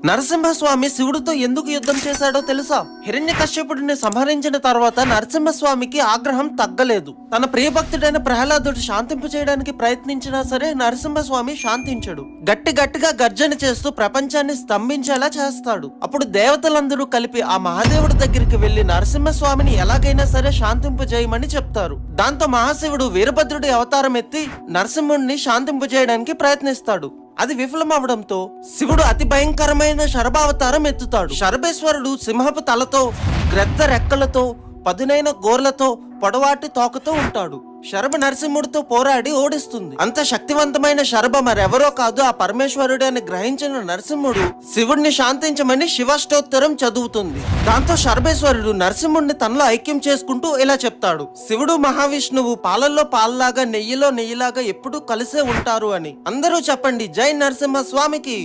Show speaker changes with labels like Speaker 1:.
Speaker 1: నరసింహస్వామి శివుడితో ఎందుకు యుద్ధం చేశాడో తెలుసా? హిరణ్యకశ్యపుడిని సంహరించిన తర్వాత నరసింహస్వామికి ఆగ్రహం తగ్గలేదు. తన ప్రియభక్తుడైన ప్రహ్లాదుడు శాంతింపు చేయడానికి ప్రయత్నించినా సరే నరసింహస్వామి శాంతించడు. గట్టిగా గర్జన చేస్తూ ప్రపంచాన్ని స్తంభించేలా చేస్తాడు. అప్పుడు దేవతలందరూ కలిపి ఆ మహాదేవుడి దగ్గరికి వెళ్లి నరసింహస్వామిని ఎలాగైనా సరే శాంతింపు చేయమని చెప్తారు. దాంతో మహాశివుడు వీరభద్రుడి అవతారం ఎత్తి నరసింహుడిని శాంతింపు చేయడానికి ప్రయత్నిస్తాడు. అది విఫలమవడంతో శివుడు అతి భయంకరమైన శరభావతారం ఎత్తుతాడు. శరభేశ్వరుడు సింహపు తలతో, గ్రద్ద రెక్కలతో, పదునైన గోర్లతో, పొడవాటి తోకతో ఉంటాడు. శరభ నరసింహుడితో పోరాడి ఓడిస్తుంది. అంత శక్తివంతమైన శరభ మరెవరో కాదు, ఆ పరమేశ్వరుడు అని గ్రహించిన నరసింహుడు శివుడిని శాంతించమని శివాష్టోత్తరం చదువుతుంది. దాంతో శరభేశ్వరుడు నరసింహుడిని తనలో ఐక్యం చేసుకుంటూ ఇలా చెప్తాడు: శివుడు మహావిష్ణువు పాలల్లో పాలలాగా నెయ్యిలో నెయ్యిలాగా ఎప్పుడూ కలిసే ఉంటారు అని. అందరూ చెప్పండి, జై నరసింహ స్వామికి.